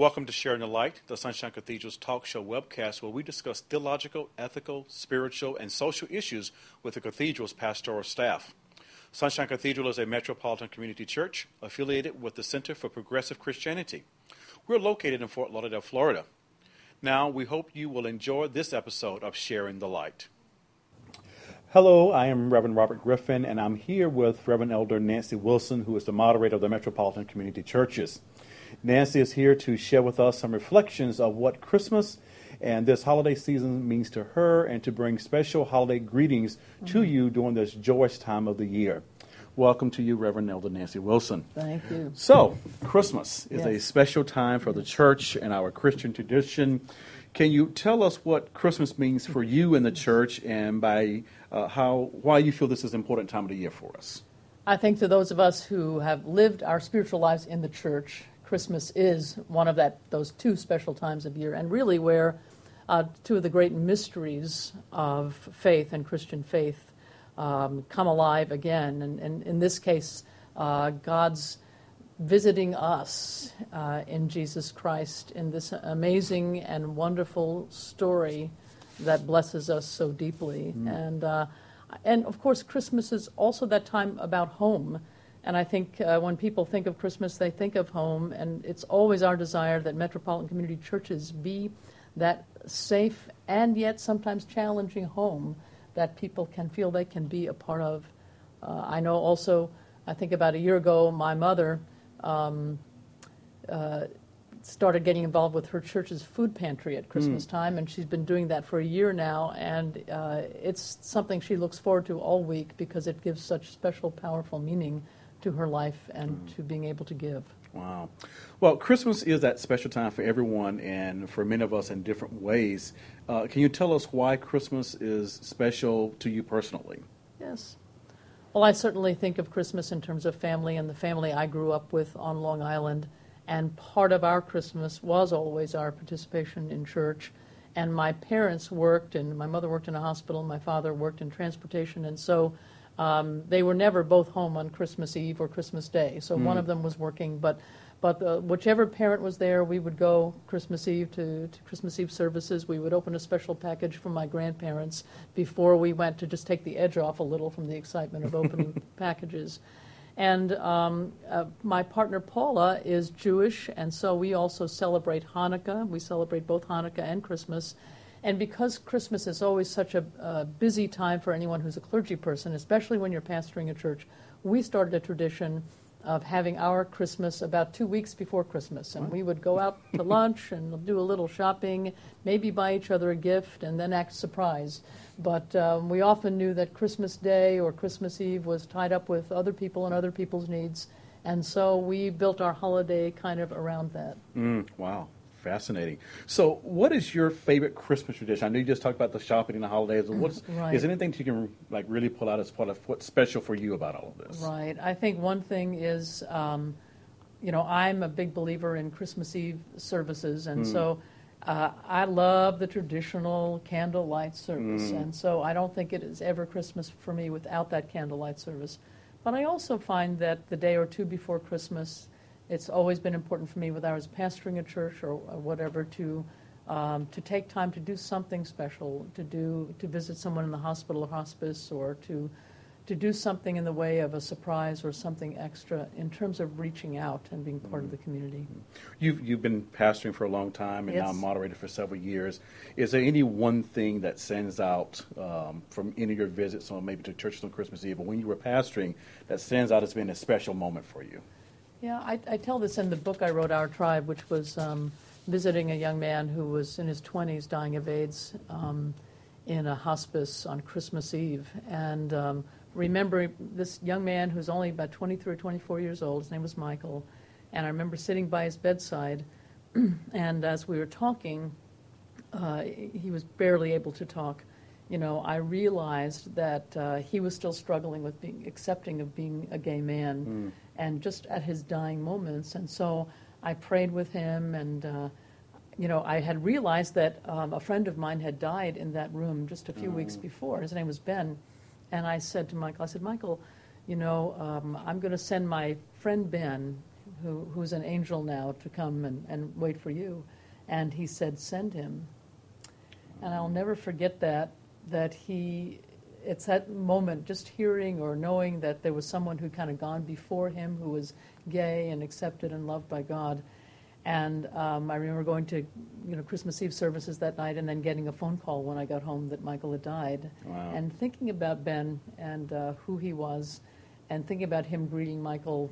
Welcome to Sharing the Light, the Sunshine Cathedral's talk show webcast where we discuss theological, ethical, spiritual, and social issues with the Cathedral's pastoral staff. Sunshine Cathedral is a metropolitan community church affiliated with the Center for Progressive Christianity. We're located in Fort Lauderdale, Florida. Now, we hope you will enjoy this episode of Sharing the Light. Hello, I am Reverend Robert Griffin, and I'm here with Reverend Elder Nancy Wilson, who is the moderator of the Metropolitan Community Churches. Nancy is here to share with us some reflections of what Christmas and this holiday season means to her and to bring special holiday greetings to you during this joyous time of the year. Welcome to you, Reverend Elder Nancy Wilson. Thank you. So, Christmas is a special time for the church and our Christian tradition. Can you tell us what Christmas means for you in the church and why you feel this is an important time of the year for us? I think to those of us who have lived our spiritual lives in the church, Christmas is one of those two special times of year, and really where two of the great mysteries of faith and Christian faith come alive again. And in this case, God's visiting us in Jesus Christ in this amazing and wonderful story that blesses us so deeply. And of course, Christmas is also that time about home. And I think when people think of Christmas, they think of home, and it's always our desire that metropolitan community churches be that safe and yet sometimes challenging home that people can feel they can be a part of. I know also, I think about a year ago, my mother started getting involved with her church's food pantry at Christmas time, and she's been doing that for a year now, and it's something she looks forward to all week because it gives such special, powerful meaning to her life and to being able to give. Wow. Well, Christmas is that special time for everyone and for many of us in different ways. Can you tell us why Christmas is special to you personally? Yes. Well, I certainly think of Christmas in terms of family and the family I grew up with on Long Island. And part of our Christmas was always our participation in church. And my parents worked, and my mother worked in a hospital, my father worked in transportation, and so they were never both home on Christmas Eve or Christmas Day. So one of them was working, but whichever parent was there, we would go Christmas Eve to Christmas Eve services. We would open a special package for my grandparents before we went to just take the edge off a little from the excitement of opening packages. And my partner Paula is Jewish, and so we also celebrate Hanukkah. We celebrate both Hanukkah and Christmas. And because Christmas is always such a busy time for anyone who's a clergy person, especially when you're pastoring a church, we started a tradition of having our Christmas about 2 weeks before Christmas. And we would go out to lunch and do a little shopping, maybe buy each other a gift, and then act surprised. But we often knew that Christmas Day or Christmas Eve was tied up with other people and other people's needs. And so we built our holiday kind of around that. Wow. Fascinating. So what is your favorite Christmas tradition? I know you just talked about the shopping and the holidays. Is there anything that you can really pull out as part of what's special for you about all of this? Right. I think one thing is, I'm a big believer in Christmas Eve services, and so I love the traditional candlelight service, and so I don't think it is ever Christmas for me without that candlelight service. But I also find that the day or two before Christmas, it's always been important for me, whether I was pastoring a church or whatever, to take time to do something special, to visit someone in the hospital or hospice, or to do something in the way of a surprise or something extra in terms of reaching out and being part of the community. You've been pastoring for a long time and now moderated for several years. Is there any one thing that stands out from any of your visits, or maybe to churches on Christmas Eve, or when you were pastoring, that stands out as being a special moment for you? Yeah, I tell this in the book I wrote, Our Tribe, which was visiting a young man who was in his 20s dying of AIDS in a hospice on Christmas Eve. And remembering this young man who's only about 23 or 24 years old, his name was Michael, and I remember sitting by his bedside, and as we were talking, he was barely able to talk. I realized that he was still struggling with being accepting of being a gay man, and just at his dying moments. And so I prayed with him, and I had realized that a friend of mine had died in that room just a few weeks before. His name was Ben, and I said to Michael, Michael, I'm going to send my friend Ben, who's an angel now, to come and wait for you. And he said, send him. And I'll never forget that it's that moment, just hearing or knowing that there was someone who kind of gone before him who was gay and accepted and loved by God. And I remember going to Christmas Eve services that night and then getting a phone call when I got home that Michael had died. Wow. And thinking about Ben and who he was, and thinking about him greeting Michael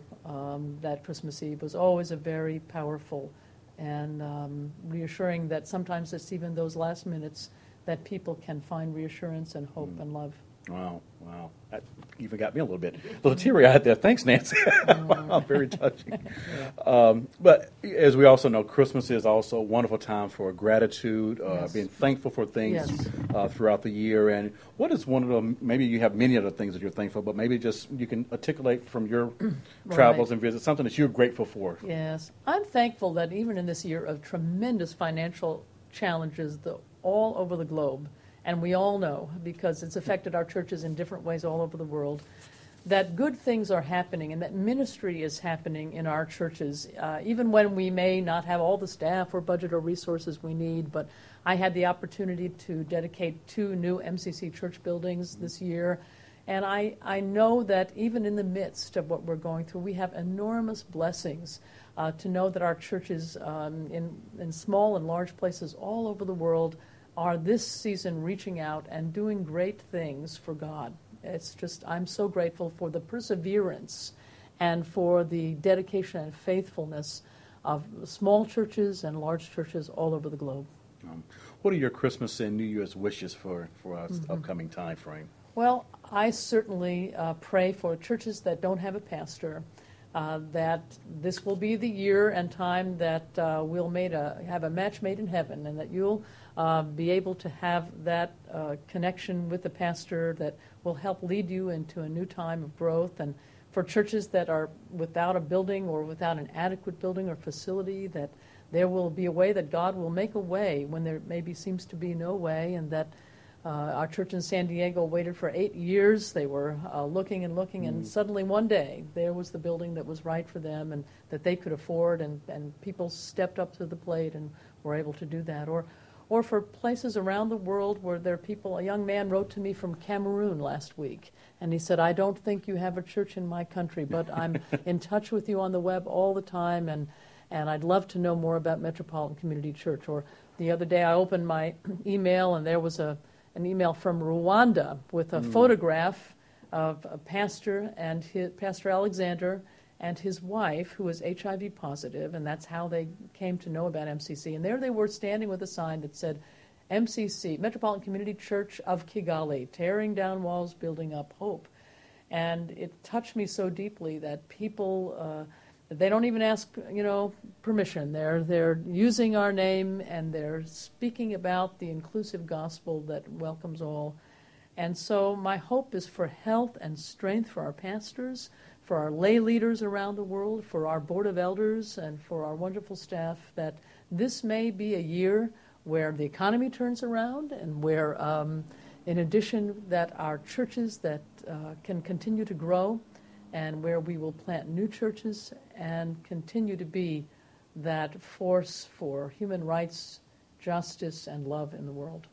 that Christmas Eve was always a very powerful and reassuring that sometimes it's even those last minutes that people can find reassurance and hope and love. Wow. That even got me a little teary-eyed there. Thanks, Nancy. Wow, very touching. Yeah. But as we also know, Christmas is also a wonderful time for gratitude, Yes. being thankful for things Yes. throughout the year. And what is one of the, maybe you have many other things that you're thankful, but maybe just you can articulate from your travels and visits something that you're grateful for. Yes. I'm thankful that even in this year of tremendous financial challenges all over the globe, and we all know, because it's affected our churches in different ways all over the world, that good things are happening and that ministry is happening in our churches, even when we may not have all the staff or budget or resources we need. But I had the opportunity to dedicate 2 new MCC church buildings this year, and I know that even in the midst of what we're going through, we have enormous blessings to know that our churches in small and large places all over the world are this season reaching out and doing great things for God. It's just, I'm so grateful for the perseverance and for the dedication and faithfulness of small churches and large churches all over the globe. What are your Christmas and New Year's wishes for our upcoming time frame? Well, I certainly pray for churches that don't have a pastor, that this will be the year and time that we'll have a match made in heaven, and that you'll be able to have that connection with the pastor that will help lead you into a new time of growth. And for churches that are without a building or without an adequate building or facility, that there will be a way that God will make a way when there maybe seems to be no way, and that our church in San Diego waited for 8 years. They were looking and looking, and suddenly one day there was the building that was right for them and that they could afford, and people stepped up to the plate and were able to do that. Or for places around the world where there are people. A young man wrote to me from Cameroon last week, and he said, I don't think you have a church in my country, but I'm in touch with you on the web all the time, and I'd love to know more about Metropolitan Community Church. Or the other day I opened my email, and there was an email from Rwanda with a photograph of a pastor and Pastor Alexander and his wife, who was HIV positive, and that's how they came to know about MCC. And there they were standing with a sign that said, MCC, Metropolitan Community Church of Kigali, tearing down walls, building up hope. And it touched me so deeply that people, they don't even ask, permission. They're using our name, and they're speaking about the inclusive gospel that welcomes all. And so my hope is for health and strength for our pastors, for our lay leaders around the world, for our board of elders, and for our wonderful staff, that this may be a year where the economy turns around, and where, in addition, that our churches that can continue to grow, and where we will plant new churches and continue to be that force for human rights, justice, and love in the world.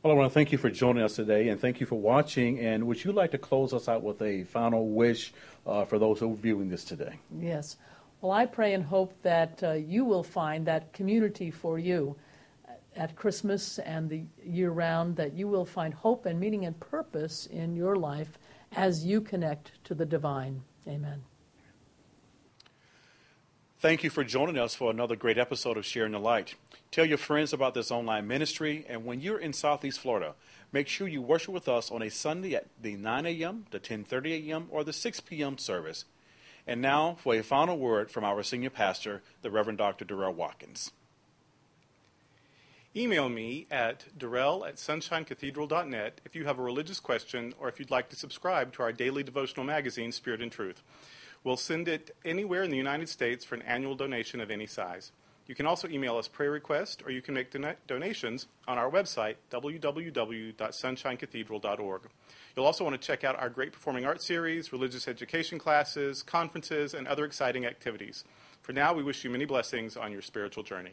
Well, I want to thank you for joining us today, and thank you for watching. And would you like to close us out with a final wish for those who are viewing this today? Yes. Well, I pray and hope that you will find that community for you at Christmas and the year-round, that you will find hope and meaning and purpose in your life as you connect to the divine. Amen. Thank you for joining us for another great episode of Sharing the Light. Tell your friends about this online ministry, and when you're in Southeast Florida, make sure you worship with us on a Sunday at the 9 a.m., the 10:30 a.m., or the 6 p.m. service. And now for a final word from our senior pastor, the Reverend Dr. Durrell Watkins. Email me at durrell@sunshinecathedral.net if you have a religious question, or if you'd like to subscribe to our daily devotional magazine, Spirit and Truth. We'll send it anywhere in the United States for an annual donation of any size. You can also email us prayer requests, or you can make donations on our website, www.sunshinecathedral.org. You'll also want to check out our great performing arts series, religious education classes, conferences, and other exciting activities. For now, we wish you many blessings on your spiritual journey.